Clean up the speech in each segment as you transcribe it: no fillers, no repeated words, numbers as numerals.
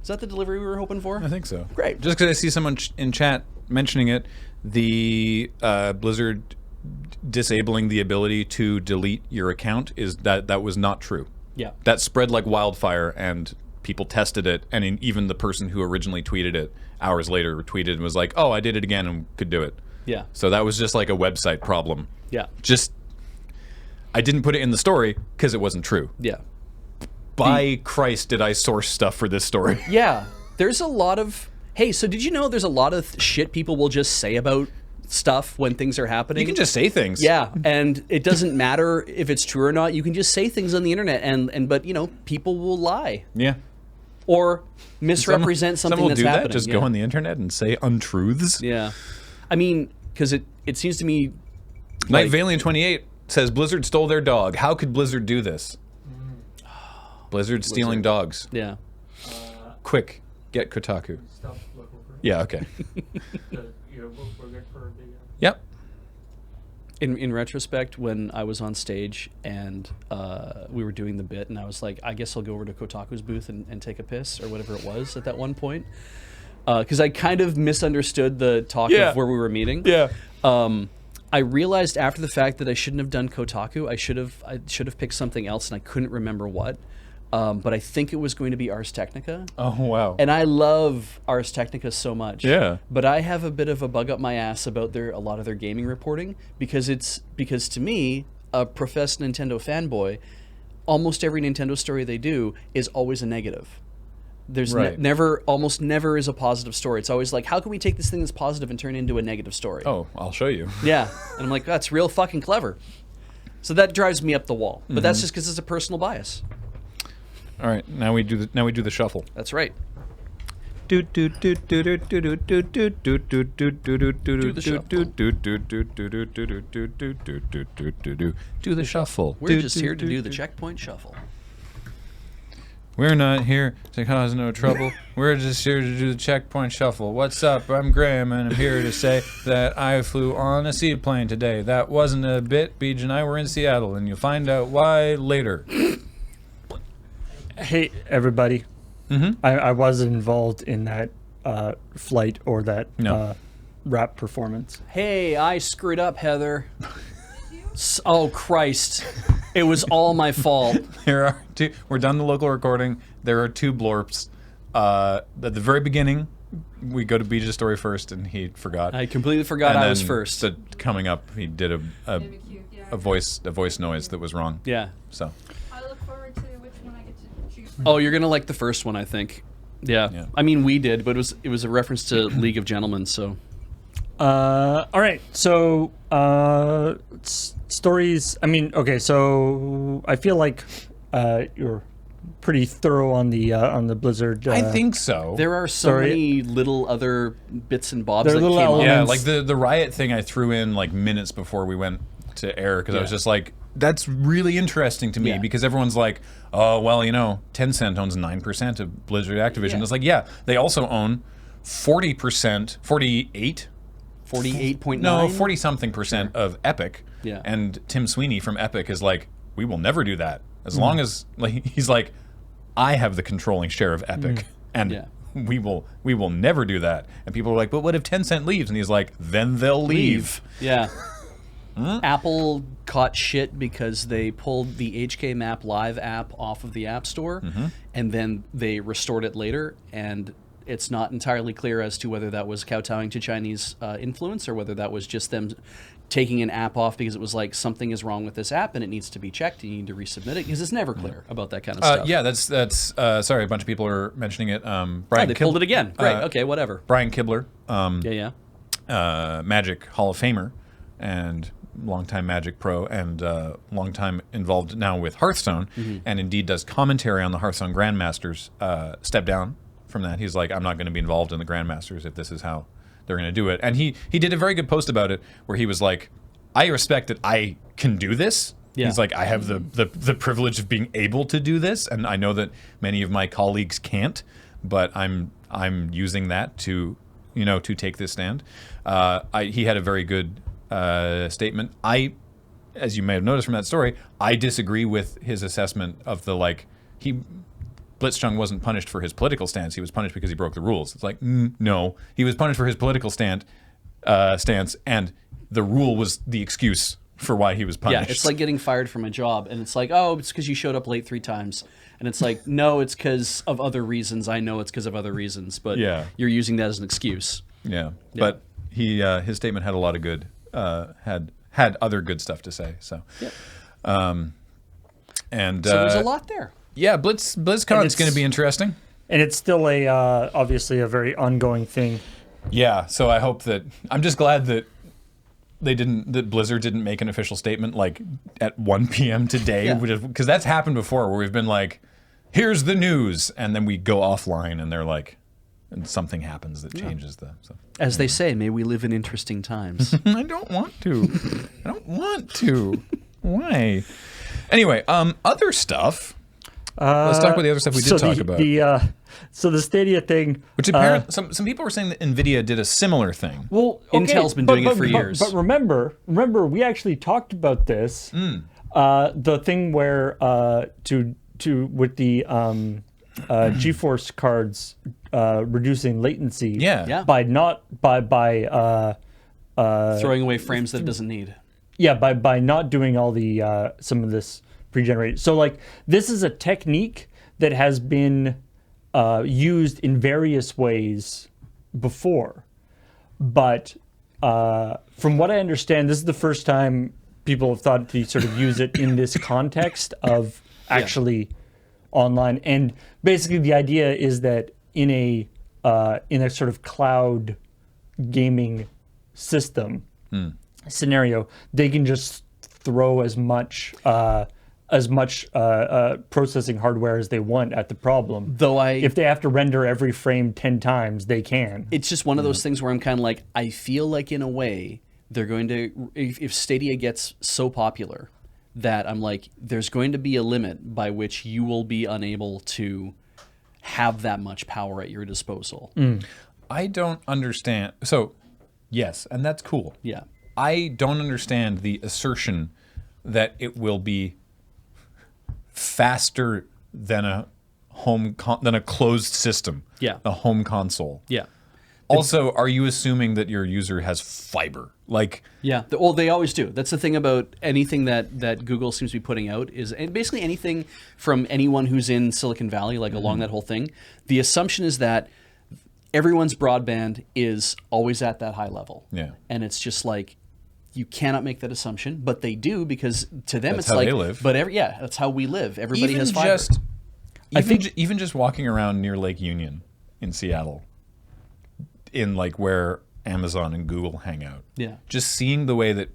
Is that the delivery we were hoping for? I think so. Great. Just because I see someone in chat mentioning it, the Blizzard disabling the ability to delete your account is that was not true. Yeah. That spread like wildfire, and people tested it, and even the person who originally tweeted it hours later tweeted and was like, "Oh, I did it again and could do it." Yeah. So that was just like a website problem. Yeah. Just, I didn't put it in the story because it wasn't true. Yeah. By Christ, did I source stuff for this story? Yeah. There's a lot of... Hey, so did you know there's a lot of shit people will just say about stuff when things are happening? You can just say things. Yeah, and it doesn't matter if it's true or not. You can just say things on the internet, but you know, people will lie. Yeah. Or misrepresent something will that's do happening. That? Just go on the internet and say untruths? Yeah. I mean, because it seems to me... Night Valiant 28 says Blizzard stole their dog. How could Blizzard do this? Blizzard stealing dogs. Yeah. Quick, get Kotaku. Yeah, okay. We're good for the... Yep. In retrospect, when I was on stage and we were doing the bit, and I was like, I guess I'll go over to Kotaku's booth and take a piss, or whatever it was at that one point. Because I kind of misunderstood the talk of where we were meeting. Yeah. I realized after the fact that I shouldn't have done Kotaku. I should have picked something else, and I couldn't remember what. But I think it was going to be Ars Technica. Oh, wow. And I love Ars Technica so much. Yeah. But I have a bit of a bug up my ass about a lot of their gaming reporting because to me, a professed Nintendo fanboy, almost every Nintendo story they do is always a negative. There's almost never is a positive story. It's always like, how can we take this thing that's positive and turn it into a negative story? Oh, I'll show you. Yeah. And I'm like, that's real fucking clever. So that drives me up the wall. But that's just because it's a personal bias. All right, now we do the shuffle. That's right. Do the shuffle. We're just here to do the checkpoint shuffle. We're not here to cause no trouble. We're just here to do the checkpoint shuffle. What's up? I'm Graham, and I'm here to say that I flew on a seaplane today. That wasn't a bit. Beej and I were in Seattle, and you'll find out why later. Hey, everybody. I wasn't involved in that flight or that rap performance. Hey, I screwed up, Heather. Oh, Christ. It was all my fault. There are two. We're done the local recording. There are two blorps. At the very beginning, we go to Beej's story first, and he forgot. I completely forgot I was first. Coming up, he did a voice noise that was wrong. Yeah. So. I look forward to which one I get to choose. Oh, you're gonna like the first one, I think. Yeah. I mean, we did, but it was a reference to League of Gentlemen. So. All right. So stories. I mean, okay. So I feel like you're pretty thorough on the Blizzard. I think so. There are so many little other bits and bobs that came elements. on. Yeah, like the riot thing I threw in like minutes before we went to air because I was just like, that's really interesting to me because everyone's like, oh, well, you know, Tencent owns 9% of Blizzard Activision. Yeah. It's like, yeah, they also own 40%, 48? 48.9? No, 40-something percent of Epic. Yeah. And Tim Sweeney from Epic is like, we will never do that. As long as, like, he's like, I have the controlling share of Epic. And we will never do that. And people are like, but what if Tencent leaves? And he's like, then they'll leave. Yeah. Apple caught shit because they pulled the HK Map Live app off of the App Store, and then they restored it later, and it's not entirely clear as to whether that was kowtowing to Chinese influence or whether that was just them taking an app off because it was like, something is wrong with this app and it needs to be checked, and you need to resubmit it, because it's never clear about that kind of stuff. Yeah, that's sorry, a bunch of people are mentioning it. Brian, they pulled it again. Great, okay, whatever. Brian Kibler, Yeah. Magic Hall of Famer, and longtime Magic Pro, and longtime involved now with Hearthstone, and indeed does commentary on the Hearthstone Grandmasters, stepped down from that. He's like, I'm not going to be involved in the Grandmasters if this is how they're going to do it. And he did a very good post about it where he was like, I respect that I can do this. Yeah. He's like, I have the privilege of being able to do this, and I know that many of my colleagues can't, but I'm using that to take this stand. He had a very good statement. As you may have noticed from that story, I disagree with his assessment of the, like, Blitzchung wasn't punished for his political stance. He was punished because he broke the rules. It's like, no. He was punished for his political stance, and the rule was the excuse for why he was punished. Yeah, it's like getting fired from a job, and it's like, oh, it's because you showed up late 3 times. And it's like, no, it's because of other reasons. I know it's because of other reasons, but you're using that as an excuse. Yeah. But his statement had a lot of good, had other good stuff to say. So, so there's a lot there. Yeah, BlizzCon is going to be interesting. And it's still obviously a very ongoing thing. Yeah, so I hope that, I'm just glad that that Blizzard didn't make an official statement like at 1 p.m. today, because that's happened before where we've been like, here's the news, and then we go offline and they're like, and something happens that changes the. So. As they say, may we live in interesting times. I don't want to. I don't want to. Why? Anyway, other stuff. Let's talk about the other stuff we did talk about. So the Stadia thing, which apparently some people were saying that Nvidia did a similar thing. Well, okay, Intel's been doing it for years. But remember, we actually talked about this. The thing where with the GeForce cards reducing latency. By throwing away frames that it doesn't need. Yeah, by not doing all the some of this pre-generated. So like this is a technique that has been used in various ways before, but from what I understand, this is the first time people have thought to sort of use it in this context of actually online. And basically, the idea is that in a sort of cloud gaming system scenario, they can just throw as much processing hardware as they want at the problem. Though if they have to render every frame 10 times, they can. It's just one of those things where I'm kind of like, I feel like in a way they're going to, if Stadia gets so popular that I'm like, there's going to be a limit by which you will be unable to have that much power at your disposal. I don't understand. So, yes, and that's cool. Yeah. I don't understand the assertion that it will be faster than a than a closed system. Yeah. A home console. Yeah. Also, are you assuming that your user has fiber? Like, yeah, well, they always do. That's the thing about anything that Google seems to be putting out is, and basically anything from anyone who's in Silicon Valley, like along that whole thing. The assumption is that everyone's broadband is always at that high level. Yeah, and it's just like you cannot make that assumption, but they do because to them that's it's how like, they live. But that's how we live. Everybody even has fiber. I think even just walking around near Lake Union in Seattle, in like where Amazon and Google hang out. Yeah. Just seeing the way that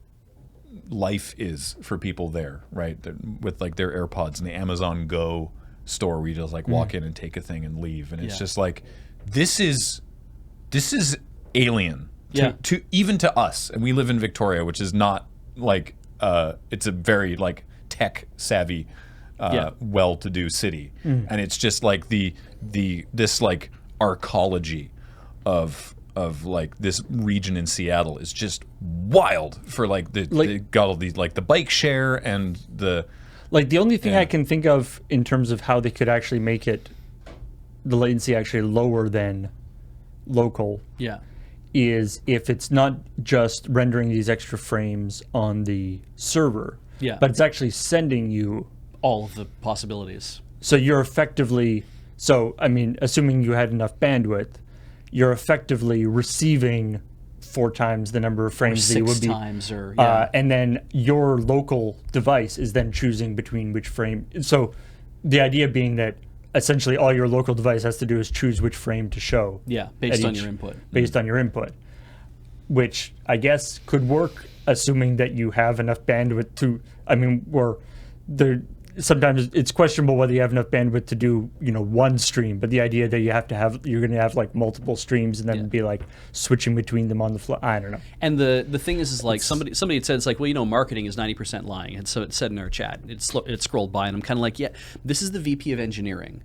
life is for people there, right? With like their AirPods and the Amazon Go store where you just like walk in and take a thing and leave. And it's just like, this is alien to even to us. And we live in Victoria, which is not like, it's a very like tech savvy, well-to-do city. And it's just like this like arcology of like this region in Seattle is just wild for like they got all these like the bike share and the only thing I can think of in terms of how they could actually make it the latency actually lower than local is if it's not just rendering these extra frames on the server, but it's actually sending you all of the possibilities. So you're effectively, assuming you had enough bandwidth, you're effectively receiving 4 times the number of frames that you would be. 6 times, and then your local device is then choosing between which frame. So the idea being that essentially all your local device has to do is choose which frame to show. Yeah, based on your input. Based on your input, which I guess could work, assuming that you have enough bandwidth to. Sometimes it's questionable whether you have enough bandwidth to do, one stream, but the idea that you're going to have like multiple streams and then be like switching between them on the fly. I don't know. And the thing is like somebody had said, it's like, well, marketing is 90% lying. And so it said in our chat, it scrolled by and I'm kind of like, yeah, this is the VP of engineering.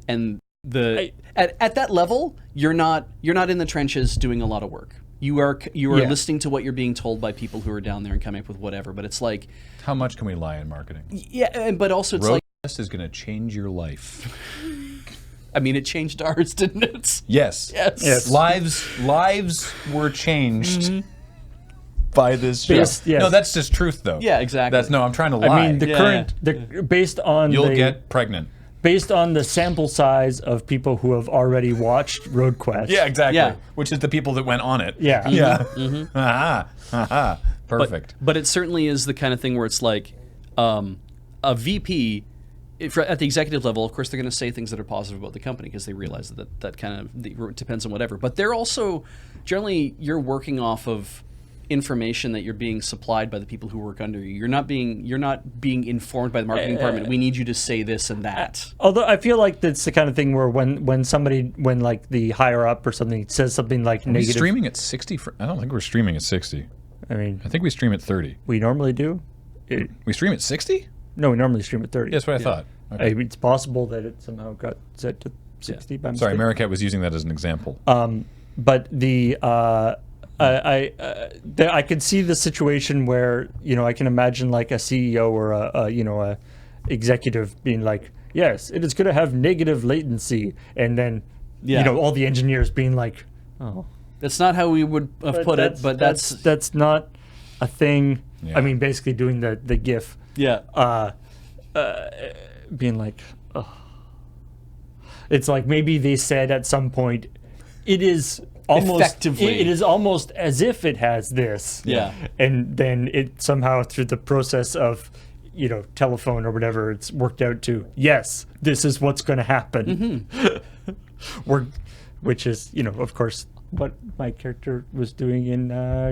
And at that level, you're not in the trenches doing a lot of work. You are listening to what you're being told by people who are down there and coming up with whatever. But it's like, how much can we lie in marketing? Yeah, but also it's Road test is going to change your life. I mean, it changed ours, didn't it? Yes. Yes. Lives were changed by this show. Yes. No, that's just truth, though. Yeah, exactly. I'm trying to lie. I mean, the Yeah, current, based on You'll get pregnant. based on the sample size of people who have already watched Road Quest. Yeah, exactly. Yeah. Which is the people that went on it. Yeah. Yeah. Perfect. But it certainly is the kind of thing where it's like a VP, at the executive level, of course, they're going to say things that are positive about the company because they realize that kind of depends on whatever. But they're also, generally, you're working off of information that you're being supplied by the people who work under you. You're not being informed by the marketing department. We need you to say this and that. Although I feel like that's the kind of thing where when like the higher up or something says something like Are we negative. streaming at 60? I don't think we're streaming at 60. I mean, I think we stream at 30. we normally do. We stream at 60? No, we normally stream at 30. That's what I thought. Okay. It's possible that it somehow got set to 60 by Sorry, mistake. Maricat was using that as an example. But the I could see the situation where I can imagine like a CEO or a executive being like, yes, it is going to have negative latency, and then all the engineers being like, oh, That's not how we would have put it, but that's not a thing. Yeah. I mean, basically doing the GIF, yeah. being like, oh. It's like maybe they said at some point, it is almost Effectively. it is almost as if it has this, Yeah. and then it somehow through the process of telephone or whatever, it's worked out to, yes, this is what's going to happen. Which is of course what my character was doing in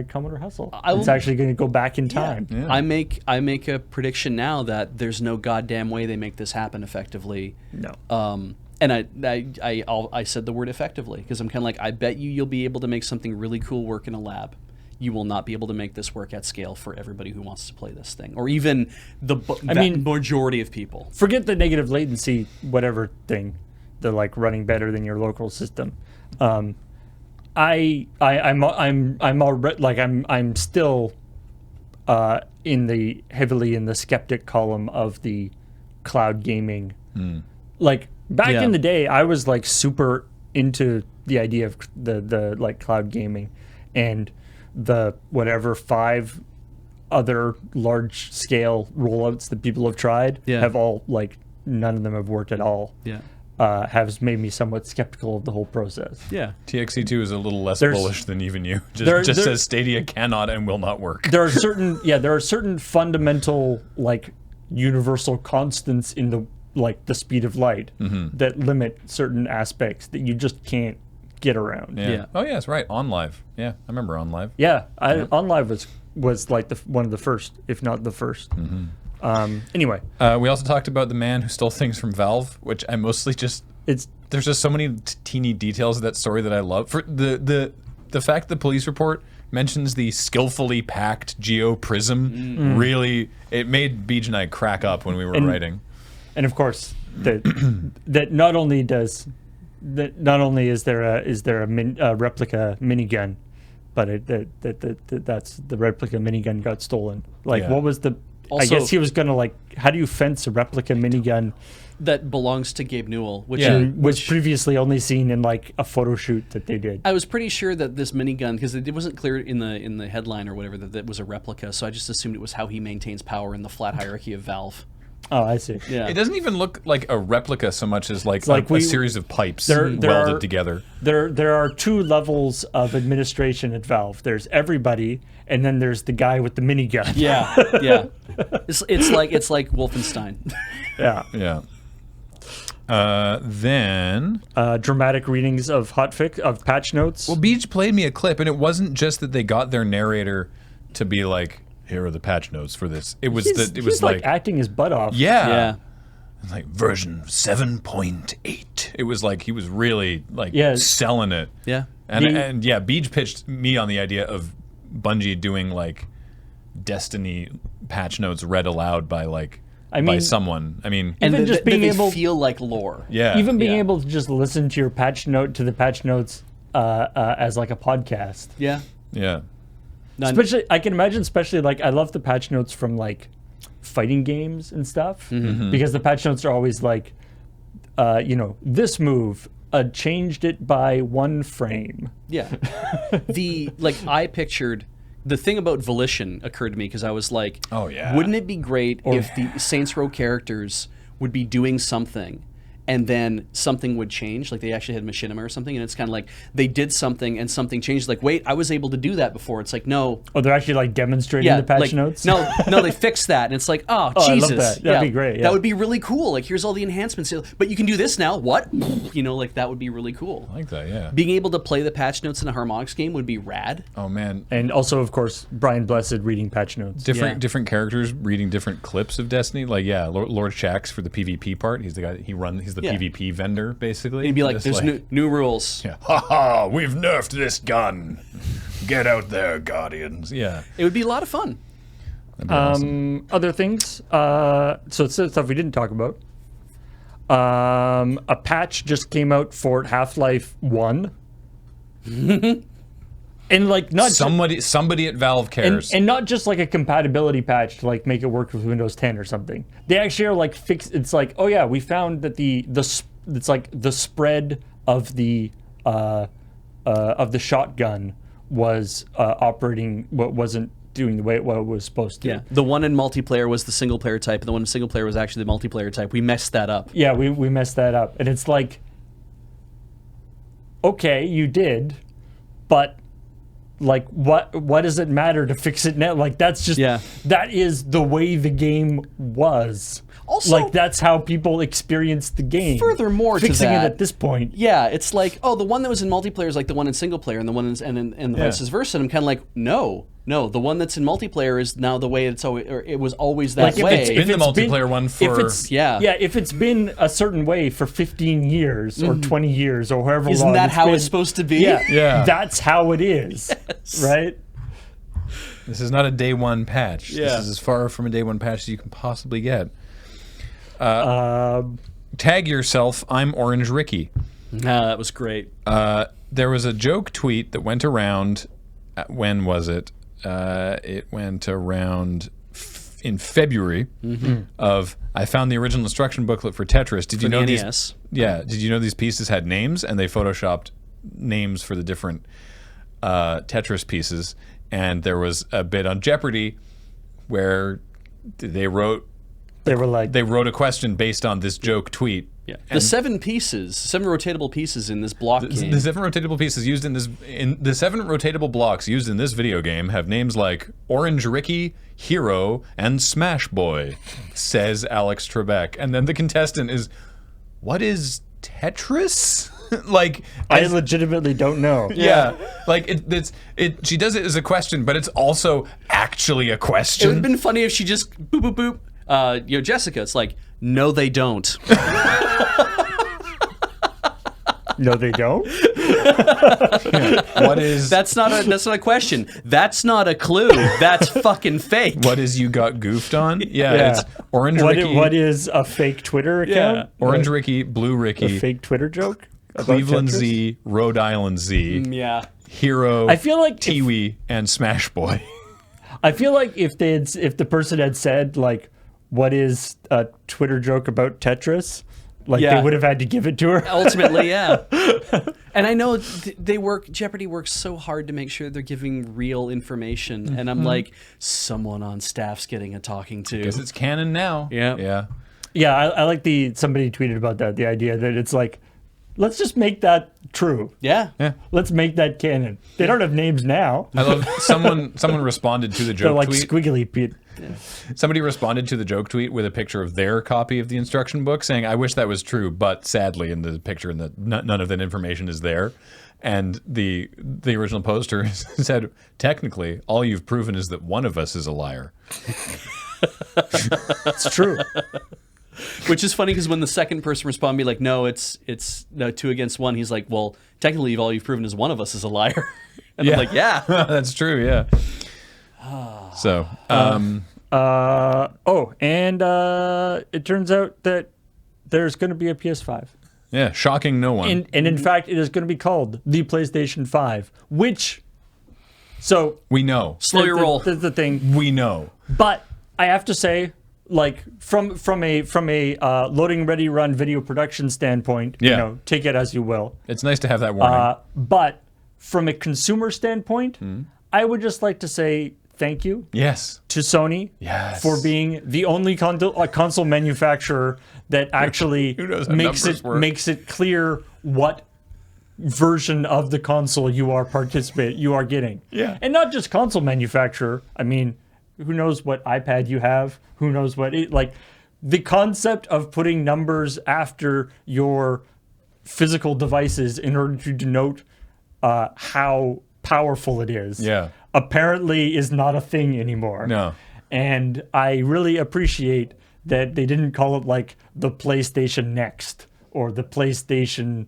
Commodore Hustle. It's actually going to go back in time. Yeah. I make a prediction now that there's no goddamn way they make this happen effectively. No. And I said the word effectively because I'm kind of like, I bet you'll be able to make something really cool work in a lab. You will not be able to make this work at scale for everybody who wants to play this thing, or even the majority of people. Forget the negative latency, whatever thing. They're like running better than your local system. I'm still heavily in the skeptic column of the cloud gaming. Like back in the day, I was like super into the idea of the like cloud gaming, and the whatever 5 other large scale rollouts that people have tried have all like none of them have worked at all. Yeah. Has made me somewhat skeptical of the whole process. Yeah. TXC2 is a little less There's- bullish than even you. Just says Stadia cannot and will not work. There are certain fundamental like universal constants in the speed of light that limit certain aspects that you just can't get around. Yeah. Oh, yeah, that's right. OnLive. Yeah, I remember OnLive. Yeah, OnLive was like one of the first, if not the first. Anyway, We also talked about the man who stole things from Valve, which I mostly just... There's just so many teeny details of that story that I love. For the fact the police report mentions the skillfully packed Geo Prism, really, it made Beej and I crack up when we were writing. and of course that not only is there a replica minigun, but that's the replica minigun got stolen. Like, Yeah. what was the? I Also- guess he was gonna like, how do you fence a replica minigun, That belongs to Gabe Newell, which Yeah. which previously only seen in like a photo shoot that they did? I was pretty sure that this minigun, because it wasn't clear in the headline or whatever that was a replica, so I just assumed it was how he maintains power in the flat hierarchy of Valve. Oh, I see. Yeah. It doesn't even look like a replica so much as like, like a series of pipes there welded are- together. There are 2 levels of administration at Valve. There's everybody, and then there's the guy with the minigun. Yeah, yeah. It's like Wolfenstein. Yeah. Yeah. Then... Dramatic readings of of patch notes. Well, Beej played me a clip, and it wasn't just that they got their narrator to be like, here are the patch notes for this. It was he's like acting his butt off. yeah. Yeah. Like version 7.8. It was like he was really like Yeah. selling it. Yeah. And yeah, Beej pitched me on the idea of Bungie doing like Destiny patch notes read aloud by by someone. I mean, And Even just being they able- feel like lore. yeah. Even being Yeah. able to just listen to your patch note to the patch notes as like a podcast. Yeah. yeah. Especially, I can imagine. Especially like I love the patch notes from like fighting games and stuff, because the patch notes are always like this move changed it by 1 frame. Yeah. I pictured the thing about volition occurred to me because I was like, Oh, yeah. wouldn't it be great if the Saints Row characters would be doing something and then something would change, like they actually had machinima or something, and it's kind of like they did something and something changed. Like, wait, I was able to do that before. It's like, no. Oh, they're actually like demonstrating the patch notes? No, they fixed that, and it's like, oh, Jesus. I love that. That'd be great. Yeah. That would be really cool. Like, here's all the enhancements. But you can do this now. What? Like that would be really cool. I like that, yeah. Being able to play the patch notes in a harmonics game would be rad. Oh, man. And also, of course, Brian Blessed reading patch notes. Different characters reading different clips of Destiny. Like, yeah, Lord Shaxx for the PvP part. He's the guy, he's the PvP vendor, basically. He'd be like, there's new rules. Yeah. Ha ha, we've nerfed this gun. Get out there, Guardians. Yeah. It would be a lot of fun. That'd be awesome. Other things. So it's stuff we didn't talk about. A patch just came out for Half-Life 1. And like not somebody at Valve cares. And not just like a compatibility patch to like make it work with Windows 10 or something. They actually are like it's like, oh yeah, we found that it's like the spread of the shotgun was operating wasn't doing the way it was supposed to. Yeah. The one in multiplayer was the single player type, and the one in single player was actually the multiplayer type. We messed that up. Yeah, we messed that up. And it's like, okay, you did, but like what does it matter to fix it now? Like that's just that is the way the game was. Also, like that's how people experience the game. Furthermore, fixing to that, it at this point. Yeah, it's like, oh, the one that was in multiplayer is like the one in single player, and the one and vice versa. And I'm kind of like, no, the one that's in multiplayer is now the way it's always, or it was always that way. It's been the multiplayer one for if it's been a certain way for 15 years or 20 years or however long. Isn't that how it's supposed to be? Yeah, that's how it is, right? This is not a day one patch. Yeah. This is as far from a day one patch as you can possibly get. Tag yourself, I'm Orange Ricky. That was great. There was a joke tweet that went around, when was it? It went around in February of, I found the original instruction booklet for Tetris. Did you know these? NES. Yeah. Did you know these pieces had names? And they photoshopped names for the different Tetris pieces. And there was a bit on Jeopardy where they wrote a question based on this joke tweet. Yeah. The 7 rotatable pieces in this block game. The 7 rotatable pieces used the 7 rotatable blocks used in this video game have names like Orange Ricky, Hero, and Smash Boy, says Alex Trebek. And then the contestant is, what is Tetris? I legitimately don't know. Yeah, like she does it as a question, but it's also actually a question. It would have been funny if she just boop boop boop. Jessica, it's like, no, they don't. No, they don't. What is? That's not a question. That's not a clue. That's fucking fake. What is you got goofed on? Yeah. It's Orange Ricky. What is a fake Twitter account? Yeah. Orange Ricky, Blue Ricky. A fake Twitter joke. Cleveland Z, Rhode Island Z. Yeah. Hero. I feel like Tiwi and Smash Boy. I feel like if the person had said like, what is a Twitter joke about Tetris? They would have had to give it to her. Ultimately, yeah. And I know Jeopardy works so hard to make sure they're giving real information. And I'm like, someone on staff's getting a talking to. Because it's canon now. Yeah. Yeah. Yeah, I like somebody tweeted about that, the idea that it's like, let's just make that true. Yeah. Let's make that canon. They don't have names now. I love someone responded to the joke tweet. They're like squiggly Pete. Yeah. Somebody responded to the joke tweet with a picture of their copy of the instruction book saying, I wish that was true, but sadly in the picture none of that information is there. And the original poster said, technically, all you've proven is that one of us is a liar. It's true. Which is funny because when the second person responded, be like, no, it's no 2 against 1. He's like, well, technically, all you've proven is one of us is a liar. And I'm like, yeah, that's true. Yeah. So, it turns out that there's going to be a PS5. Yeah, shocking no one. And in fact, it is going to be called the PlayStation 5, which, so we know. Slow your roll. That's the thing. We know. But I have to say, like from a loading ready run video production standpoint, Yeah. you know, take it as you will. It's nice to have that warning. But from a consumer standpoint, Hmm. I would just like to say thank you Yes. to Sony Yes. for being the only console manufacturer that actually Who knows how makes numbers it work? makes it clear what version of the console you are getting. Yeah. And not just console manufacturer. I mean, who knows what iPad you have? Who knows what like the concept of putting numbers after your physical devices in order to denote how powerful it is. Yeah. Apparently is not a thing anymore. No. And I really appreciate that they didn't call it like the PlayStation Next or the PlayStation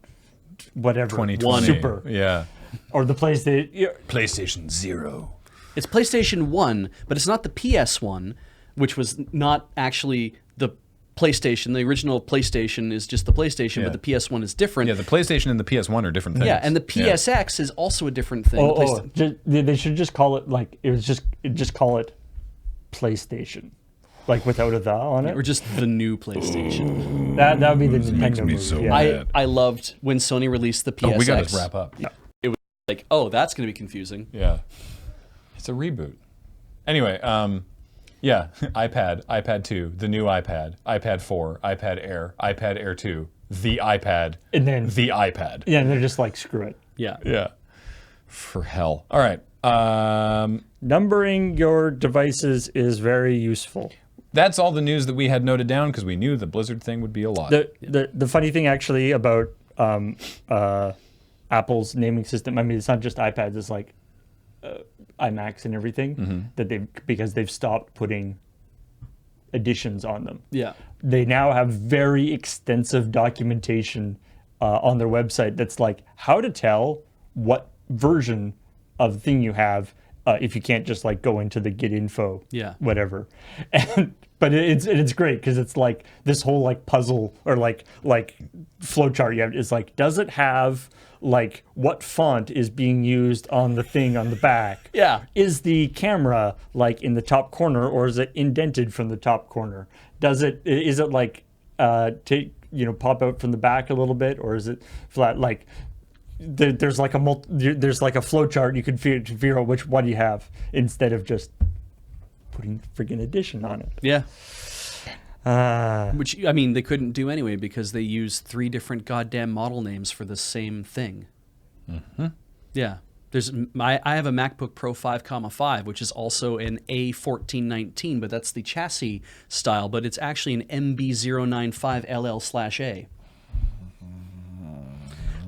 whatever 2020. Super Yeah. or the PlayStation. PlayStation 0. It's PlayStation 1, but it's not the PS1, which was not actually the PlayStation. The original PlayStation is just the PlayStation, Yeah. but the PS1 is different. Yeah, the PlayStation and the PS1 are different things. Yeah, and the PSX is also a different thing. The PlayStation- They should just call it like just call it PlayStation, like without a the on it. or just the new PlayStation. That would be the Nintendo me move. so yeah. mad. I loved when Sony released the PSX. Oh, we got to wrap up. Like, oh, that's going to be confusing. Yeah. It's a reboot. Anyway, yeah, iPad 2, the new iPad, iPad 4, iPad Air 2, the iPad, And then the iPad. yeah, and they're just like screw it. Yeah. Yeah. For hell. All right. Numbering your devices is very useful. That's all the news that we had noted down because we knew the Blizzard thing would be a lot. The funny thing actually about Apple's naming system, I mean, it's not just iPads, it's like iMacs and everything that because they've stopped putting editions on them. Yeah. They now have very extensive documentation on their website that's like how to tell what version of the thing you have if you can't just like go into the get info, Yeah. whatever. But it's great because it's like this whole like puzzle or like flowchart you have is like, does it have like what font is being used on the thing on the back? Yeah. Is the camera like in the top corner or is it indented from the top corner? Is it like pop out from the back a little bit or is it flat? Like there's like a flow chart you can figure out which one you have instead of just putting friggin' edition on it. Yeah. Which, I mean, they couldn't do anyway because they used 3 different goddamn model names for the same thing. Mm-hmm. Yeah. I have a MacBook Pro 5,5, which is also an A1419, but that's the chassis style, but it's actually an MB095LL/A.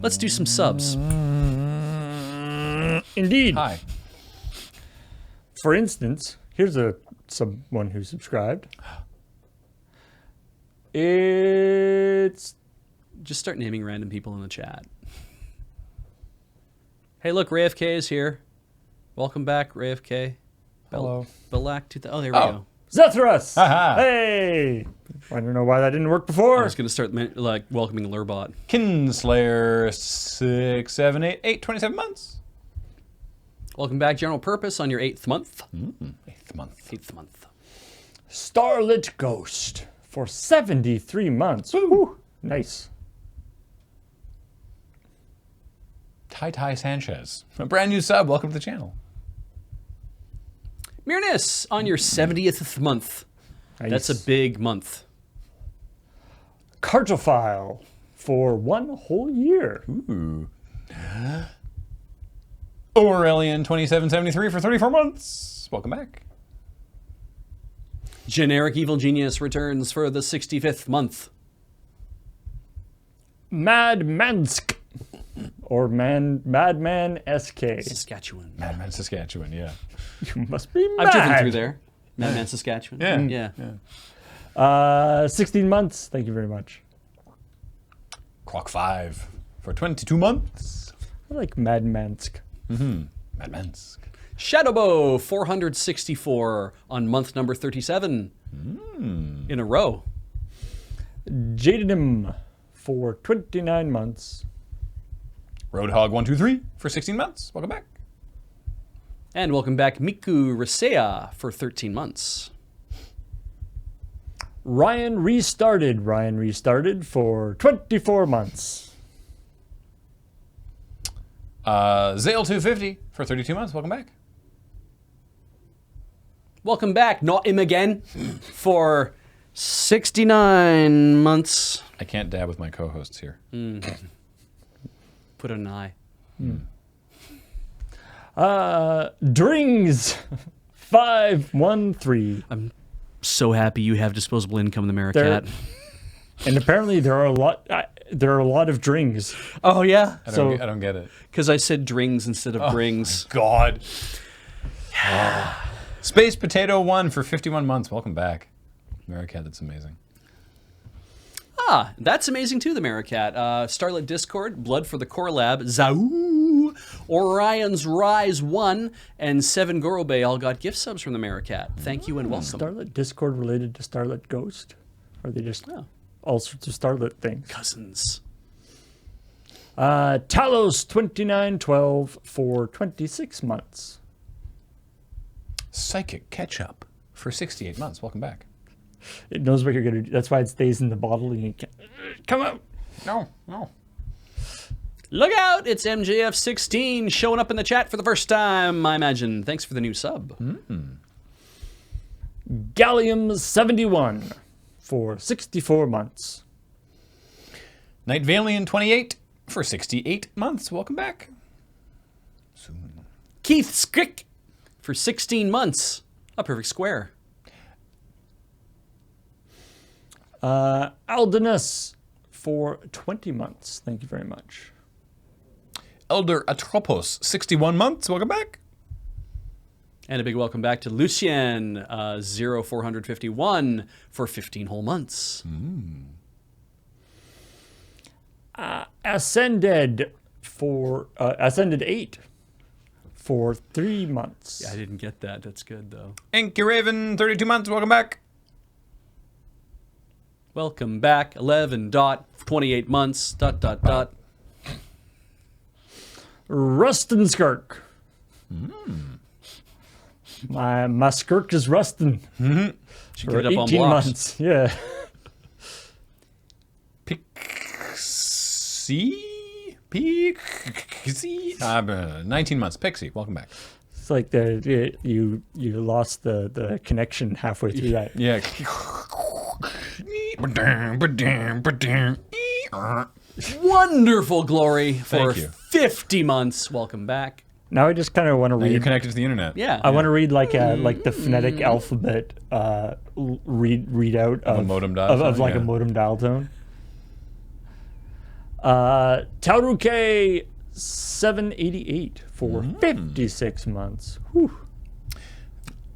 Let's do some subs. Indeed. Hi. For instance, here's someone who subscribed. It's Just start naming random people in the chat. Hey, look, Ray FK is here. Welcome back, Ray FK. Hello. Belak 2000. Oh, there we go. Zethras. Haha. Hey. I don't know why that didn't work I before. was going to start welcoming Lurbot. Kinslayer 678 27 months. Welcome back, General Purpose, on your 8th month. 8th month. 8th month. StarlitGhost for 73 months. Woo. Nice. Tai Sanchez. A brand new sub. Welcome to the channel. Mirnis on your 70th month. Nice. That's a big month. Cartophile for 1 whole year. Ooh. Aurelian 2773 for 34 months. Welcome back. GenericEvilGenius returns for the 65th month. Madmansk or Madman SK. Saskatchewan. Madman, Saskatchewan, yeah. You must be mad. I've driven through there. Madman, Saskatchewan. Yeah. Yeah. 16 months. Thank you very much. Croc 5 for 22 months. I like Madmansk. Madmansk. Shadowbow 464 on month number 37 in a row. Jadenim for 29 months. Roadhog 123 for 16 months. Welcome back. And welcome back, Miku Risea for 13 months. Ryan restarted. Ryan restarted for 24 months. Zale 250 for 32 months. Welcome back. Welcome back, Notimagain, for 69 months. I can't dab with my co-hosts here. Put an eye. Drings 513. I'm so happy you have disposable income in the Maricat. And apparently there are a lot of drings. Oh, yeah? I don't get it. Because I said drings instead of brings. God. Space Potato 1 for 51 months. Welcome back. Maricat, that's amazing. Ah, that's amazing too, the Maricat. Starlit Discord, Blood for the Core Lab, Zau, Orion's Rise 1, and 7 Gorobei all got gift subs from the Maricat. Thank you and welcome. Starlit Discord related to StarlitGhost? Or are they just all sorts of Starlit things? Cousins. Talos 2912 for 26 months. Psychic Ketchup for 68 months. Welcome back. It knows what you're going to do. That's why it stays in the bottle and you can't come out. No. Look out! It's MJF16 showing up in the chat for the first time, I imagine. Thanks for the new sub. Gallium 71 for 64 months. Night Valian 28 for 68 months. Welcome back. Soon. Keith Skrick for 16 months. A perfect square. Aldenus for 20 months. Thank you very much. Elder Atropos 61 months. Welcome back. And a big welcome back to Lucien 0451 for 15 whole months. Ascended 8 for 3 months. Yeah, I didn't get that. That's good, though. Inky Raven 32 months. Welcome back. Welcome back. 11 dot 28 months. ... Rustenskurk. My skirk is rusting. Should For get it up on 18 blocks. months. Yeah. Pixie? 19 months. Pixie, welcome back. It's like you lost the connection halfway through that. Yeah. Wonderful Glory for Thank you. 50 months. Welcome back. Now I just kind of want to Now you're read. connected to the internet. Yeah. I want to read like the phonetic alphabet readout a modem dial of tone, like yeah. a modem dial tone. Tauruke 788 for 56 months. Whew.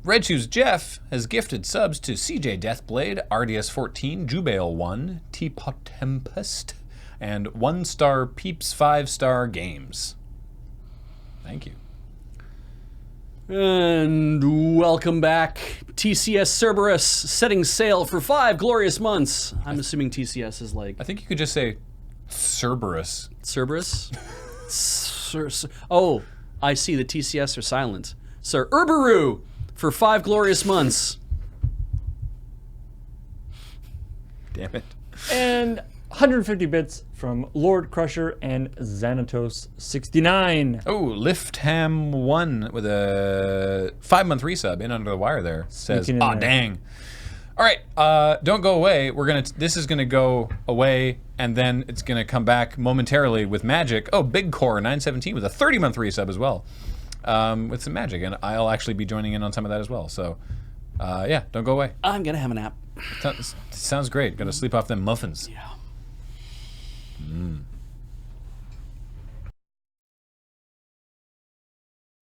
Red Shoes Jeff has gifted subs to CJ Deathblade, RDS14, Jubale 1, Teapot Tempest, and 1-star Peeps 5-star Games. Thank you. And welcome back. TCS Cerberus setting sail for 5 glorious months. I'm assuming TCS is like I think you could just say Cerberus. Cerberus? Oh, I see. The TCS are silent. Sir Urbaru for 5 glorious months. Damn it. And 150 bits from Lord Crusher and Xanatos 69. Oh, Liftham1 with a 5-month resub in under the wire there says, Sneaking in "Aw, there. dang." All right, don't go away. This is gonna go away, and then it's gonna come back momentarily with magic. Oh, Big Core 917 with a 30-month resub as well, with some magic, and I'll actually be joining in on some of that as well. So, yeah, don't go away. I'm going to have a nap. Sounds great. Gonna sleep off them muffins. Yeah.